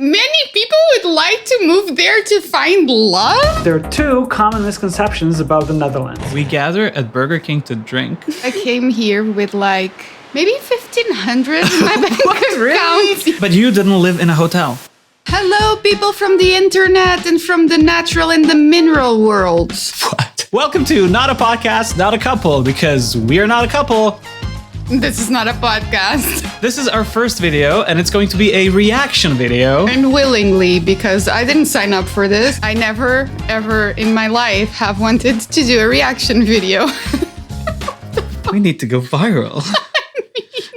Many people would like to move there to find love? There are two common misconceptions about the Netherlands. We gather at Burger King to drink. I came here with like maybe 1,500 in my bank account. But you didn't live in a hotel. Hello, people from the internet and from the natural and the mineral world. What? Welcome to Not a Podcast, Not a Couple, because we are not a couple. This is not a podcast. This is our first video, and it's going to be a reaction video. And willingly, because I didn't sign up for this. I never, ever in my life have wanted to do a reaction video. We need to go viral.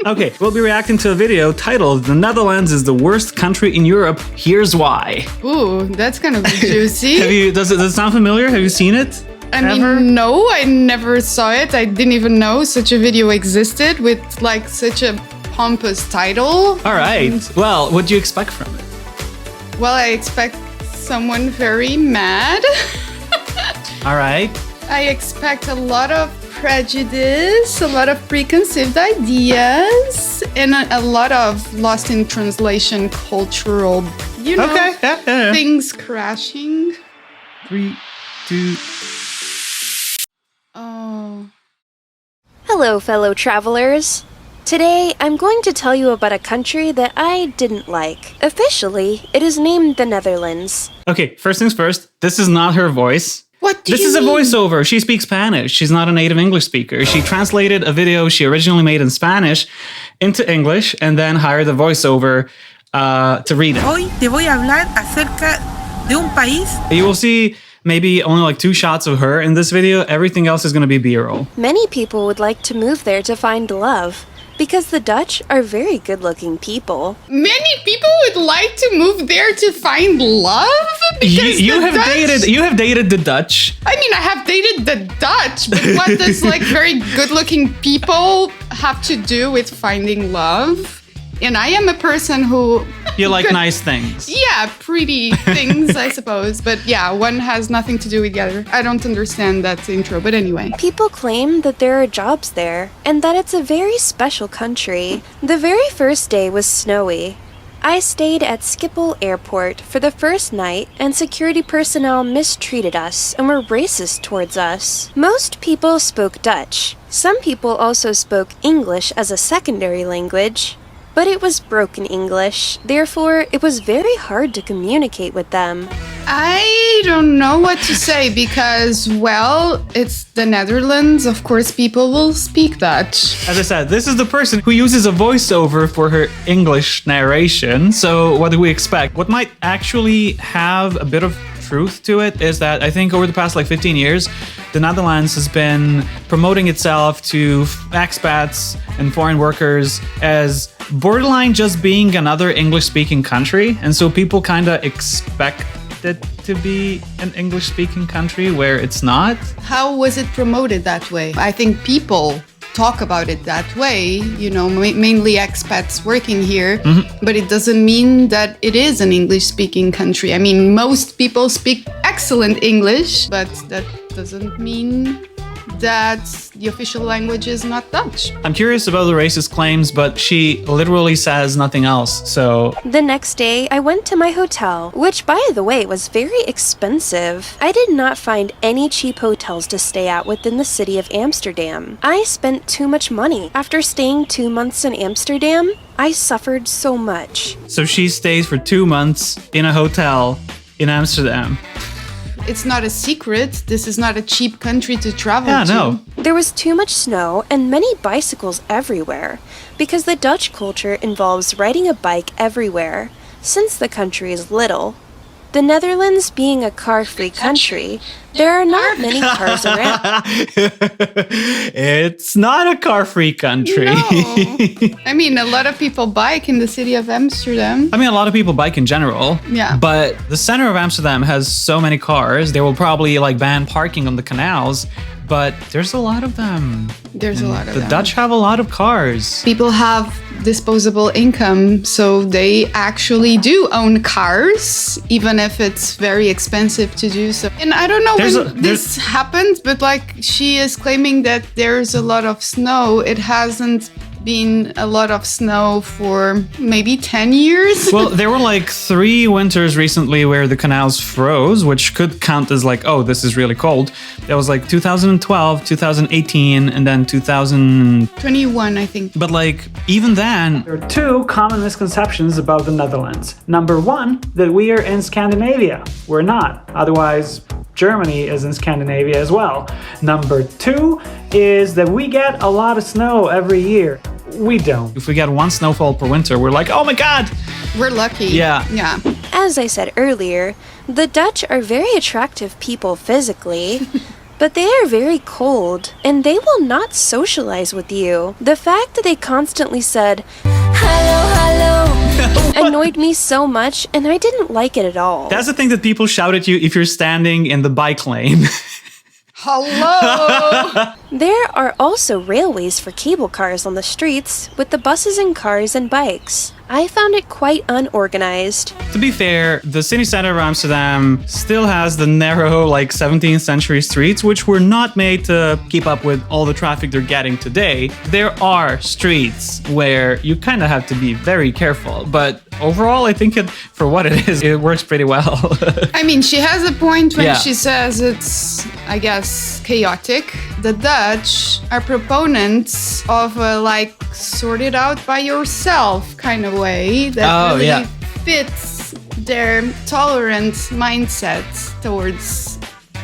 Okay, we'll be reacting to a video titled "The Netherlands is the worst country in Europe. Here's why." Ooh, that's kind of juicy. Does it sound familiar? Have you seen it? I mean, no, I never saw it. I didn't even know such a video existed with like such a pompous title. All right. Well, what do you expect from it? Well, I expect someone very mad. All right. I expect a lot of prejudice, a lot of preconceived ideas, and a lot of lost in translation cultural, things crashing. 3, 2... Oh. Hello, fellow travelers. Today, I'm going to tell you about a country that I didn't like. Officially, it is named the Netherlands. Okay, first things first, this is not her voice. What do This you is a mean? voiceover. She speaks Spanish. She's not a native English speaker. She translated a video she originally made in Spanish into English and then hired a voiceover to read it. Hoy te voy a hablar acerca de un país. You will see maybe only like 2 shots of her in this video. Everything else is going to be B-roll. Many people would like to move there to find love, because the Dutch are very good-looking people. Many people would like to move there to find love? Because You the have dated the Dutch. I mean, I have dated the Dutch, but what does like very good-looking people have to do with finding love? And I am a person who... You like nice things. Yeah, pretty things, I suppose. But yeah, one has nothing to do with the other. I don't understand that intro, but anyway. People claim that there are jobs there, and that it's a very special country. The very first day was snowy. I stayed at Schiphol Airport for the first night, and security personnel mistreated us and were racist towards us. Most people spoke Dutch. Some people also spoke English as a secondary language. But it was broken English, therefore it was very hard to communicate with them. I don't know what to say because, well, it's the Netherlands. Of course, people will speak Dutch. As I said, this is the person who uses a voiceover for her English narration. So what do we expect? What might actually have a bit of truth to it is that I think over the past like 15 years, the Netherlands has been promoting itself to expats and foreign workers as borderline just being another English-speaking country. And so people kind of expect it to be an English-speaking country where it's not. How was it promoted that way? I think people talk about it that way, mainly expats working here, but it doesn't mean that it is an English-speaking country. I mean, most people speak excellent English, but that doesn't mean that the official language is not Dutch. I'm curious about the racist claims, but she literally says nothing else, so... The next day, I went to my hotel, which, by the way, was very expensive. I did not find any cheap hotels to stay at within the city of Amsterdam. I spent too much money. After staying 2 months in Amsterdam, I suffered so much. So she stays for 2 months in a hotel in Amsterdam. It's not a secret. This is not a cheap country to travel to. Yeah, no. There was too much snow and many bicycles everywhere, because the Dutch culture involves riding a bike everywhere, since the country is little. The Netherlands being a car-free country, there are not many cars around. It's not a car-free country. No. I mean, a lot of people bike in the city of Amsterdam. I mean, a lot of people bike in general. Yeah. But the center of Amsterdam has so many cars. They will probably like ban parking on the canals. But there's a lot of them. There's a lot of The them. Dutch have a lot of cars. People have disposable income, so they actually do own cars, even if it's very expensive to do so. And I don't know when this happened, but like she is claiming that there's a lot of snow. It hasn't been a lot of snow for maybe 10 years. Well, there were like 3 winters recently where the canals froze, which could count as like, oh, this is really cold. That was like 2012, 2018, and then 21, I think. But like, even then... There are 2 common misconceptions about the Netherlands. Number 1, that we are in Scandinavia. We're not. Otherwise, Germany is in Scandinavia as well. Number 2 is that we get a lot of snow every year. We don't. If we get 1 snowfall per winter, we're like, oh my god! We're lucky. Yeah. Yeah. As I said earlier, the Dutch are very attractive people physically, but they are very cold, and they will not socialize with you. The fact that they constantly said, "Hello, hello," annoyed me so much, and I didn't like it at all. That's the thing that people shout at you if you're standing in the bike lane. Hello! There are also railways for cable cars on the streets, with the buses and cars and bikes. I found it quite unorganized. To be fair, the city center of Amsterdam still has the narrow, like 17th century streets, which were not made to keep up with all the traffic they're getting today. There are streets where you kind of have to be very careful, but overall, I think for what it is, it works pretty well. I mean, she has a point when Yeah. she says it's, I guess, chaotic. The Dutch are proponents of a like sort it out by yourself kind of way that really fits their tolerant mindset towards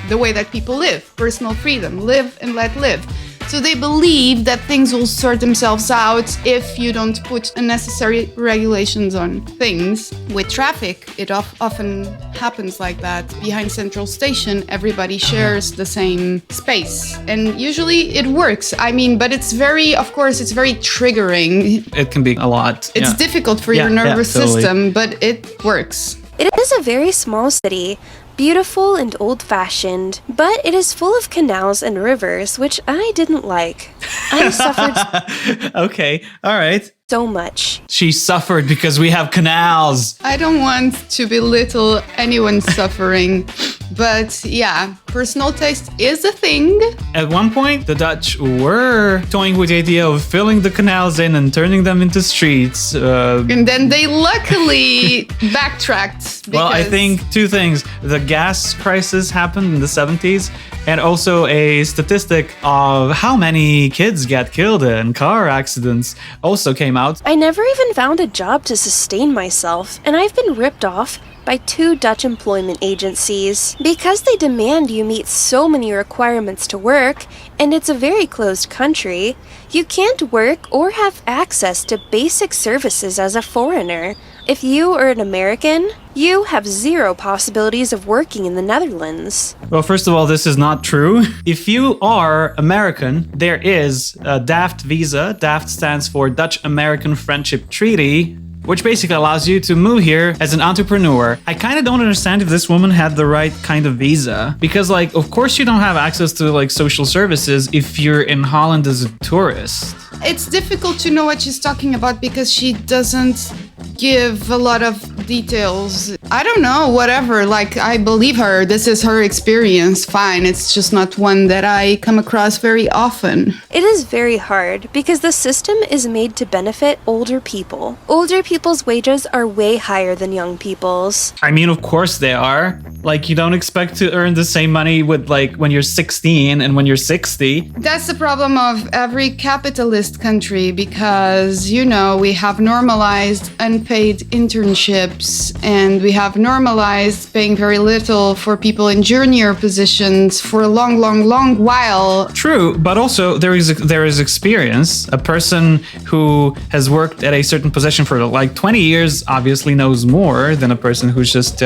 the way that people live, personal freedom, live and let live. So they believe that things will sort themselves out if you don't put unnecessary regulations on things. With traffic, it often happens like that. Behind Central Station, everybody shares the same space. And usually it works. I mean, but it's very, of course, it's very triggering. It can be a lot. It's difficult for your nervous totally. system, but it works. It is a very small city, beautiful and old-fashioned, but it is full of canals and rivers, which I didn't like. I suffered Okay, all right. so much. She suffered because we have canals. I don't want to belittle anyone's suffering, but yeah, personal taste is a thing. At one point, the Dutch were toying with the idea of filling the canals in and turning them into streets. And then they luckily backtracked. Well, I because- think 2 things. The gas crisis happened in the 70s, and also a statistic of how many kids get killed in car accidents also came out. I never even found a job to sustain myself, and I've been ripped off by 2 Dutch employment agencies. Because they demand you meet so many requirements to work, and it's a very closed country, you can't work or have access to basic services as a foreigner. If you are an American, you have 0 possibilities of working in the Netherlands. Well, first of all, this is not true. If you are American, there is a DAFT visa. DAFT stands for Dutch American Friendship Treaty, which basically allows you to move here as an entrepreneur. I kind of don't understand if this woman had the right kind of visa, because like, of course you don't have access to like social services if you're in Holland as a tourist. It's difficult to know what she's talking about because she doesn't give a lot of details. I don't know, whatever. Like, I believe her. This is her experience. Fine. It's just not one that I come across very often. It is very hard because the system is made to benefit older people. Older people's wages are way higher than young people's. I mean, of course they are. Like, you don't expect to earn the same money with like when you're 16 and when you're 60. That's the problem of every capitalist country because, you know, we have normalized unpaid internships and we have normalized paying very little for people in junior positions for a long while. True, but also there is experience. A person who has worked at a certain position for like 20 years obviously knows more than a person who's just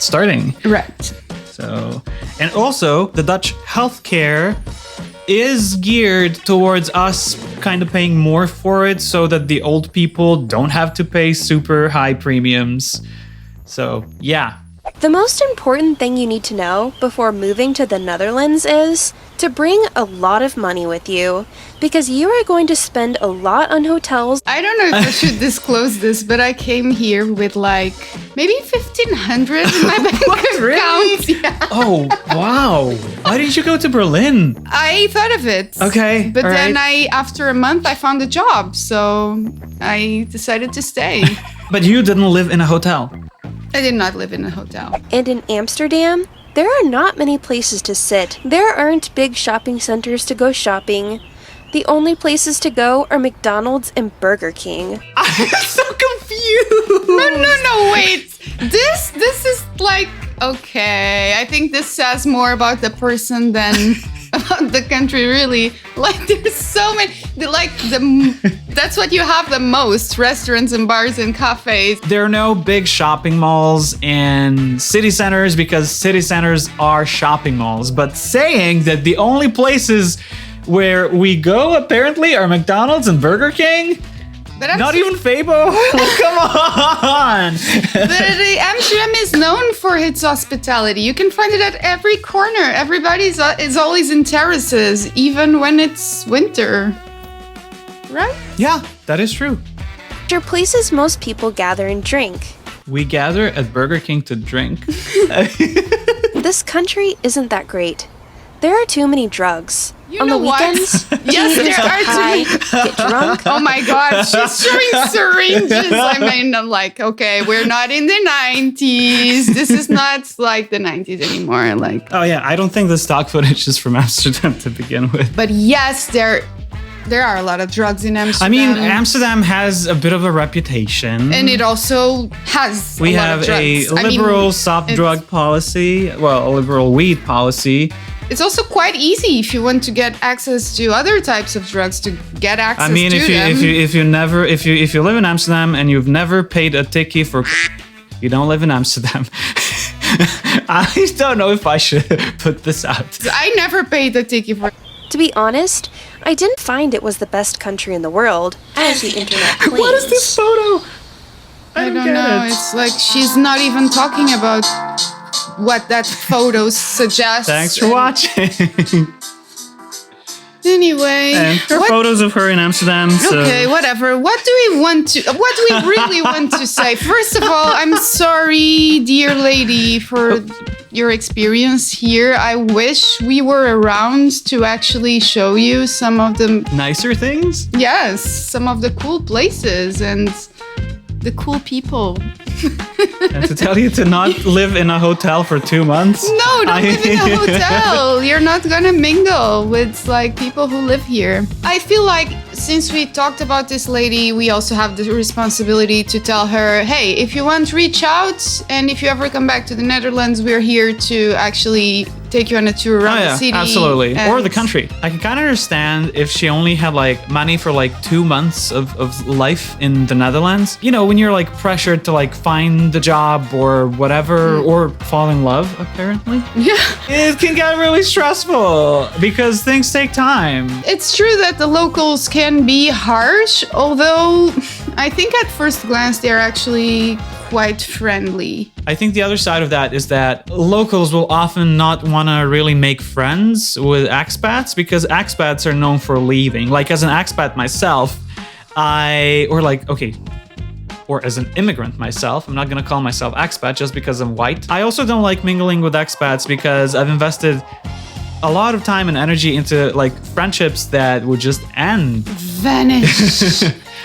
starting. Right. So, and also the Dutch healthcare is geared towards us kind of paying more for it so that the old people don't have to pay super high premiums. So, yeah. The most important thing you need to know before moving to the Netherlands is to bring a lot of money with you, because you are going to spend a lot on hotels. I don't know if I should disclose this, but I came here with like maybe 1,500 in my bank account. Yeah. Oh, wow. Why didn't you go to Berlin? I thought of it. Okay, But all then right. after a month, I found a job. So I decided to stay. But you didn't live in a hotel. I did not live in a hotel. And in Amsterdam, there are not many places to sit. There aren't big shopping centers to go shopping. The only places to go are McDonald's and Burger King. I'm so confused. No, wait. This is like, okay. I think this says more about the person than about the country, really. Like, there's so many, that's what you have the most, restaurants and bars and cafes. There are no big shopping malls in city centers because city centers are shopping malls. But saying that the only places where we go apparently are McDonald's and Burger King? But Not even Fabo? Come on! the Amsterdam is known for its hospitality. You can find it at every corner. Everybody is always in terraces, even when it's winter. Right? Yeah, that is true. These are places most people gather and drink. We gather at Burger King to drink. This country isn't that great. There are too many drugs. You On know the what? weekends, Yes, teenagers there are get too high, get drunk. Oh my God, she's showing syringes. I mean, I'm like, okay, we're not in the 90s. This is not like the 90s anymore. Like, Oh yeah, I don't think the stock footage is from Amsterdam to begin with. but yes, there are a lot of drugs in I Amsterdam. mean, Amsterdam has a bit of a reputation. and it also has We a lot have of a drugs. I mean, liberal soft it's- drug policy, well, a liberal weed policy. It's also quite easy if you want to get access to other types of drugs to get access I mean, to if you live in Amsterdam and you've never paid a ticket for, you don't live in Amsterdam. I don't know if I should put this out. I never paid a ticket for. To be honest, I didn't find it was the best country in the world, as the internet claims. What is this photo? I don't get know. it. It's like she's not even talking about what that photo suggests. Thanks for watching. Anyway, And there are what- photos of her in Amsterdam. So. Okay, whatever. What do we really want to say? First of all, I'm sorry, dear lady, for your experience here. I wish we were around to actually show you some of the, Nicer things? yes, some of the cool places and the cool people. And to tell you to not live in a hotel for 2 months? No, don't live in a hotel. You're not gonna mingle with like people who live here. I feel like since we talked about this lady, we also have the responsibility to tell her, hey, if you want, reach out. And if you ever come back to the Netherlands, we're here to actually take you on a tour around the city. Absolutely. Or the And- country. I can kind of understand if she only had like money for like 2 months of life in the Netherlands. You know, when you're like pressured to like find a job or whatever, or fall in love, apparently. Yeah. It can get really stressful because things take time. It's true that the locals can be harsh, although I think at first glance they're actually quite friendly. I think the other side of that is that locals will often not want to really make friends with expats because expats are known for leaving. Like as an expat myself, or as an immigrant myself, I'm not going to call myself expat just because I'm white. I also don't like mingling with expats because I've invested a lot of time and energy into like friendships that would just end. Vanish.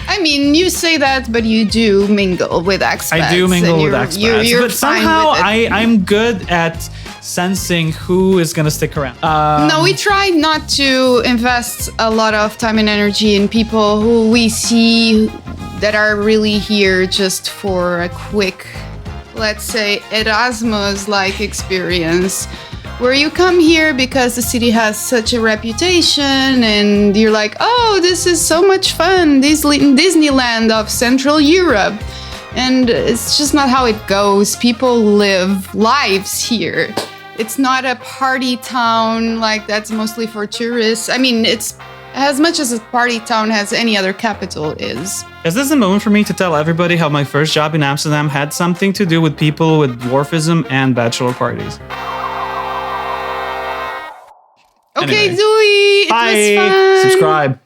I mean, you say that, but you do mingle with expats. I do mingle and with you're- expats, you're but fine somehow with it. I'm good at sensing who is going to stick around. No, we try not to invest a lot of time and energy in people who we see that are really here just for a quick, let's say, Erasmus-like experience. Where you come here because the city has such a reputation and you're like, oh, this is so much fun, Disneyland of Central Europe. And it's just not how it goes. People live lives here. It's not a party town like that's mostly for tourists. I mean, it's as much as a party town as any other capital is. Is this the moment for me to tell everybody how my first job in Amsterdam had something to do with people with dwarfism and bachelor parties? Okay, Anyway. Dewey, it was Bye! fun. Subscribe.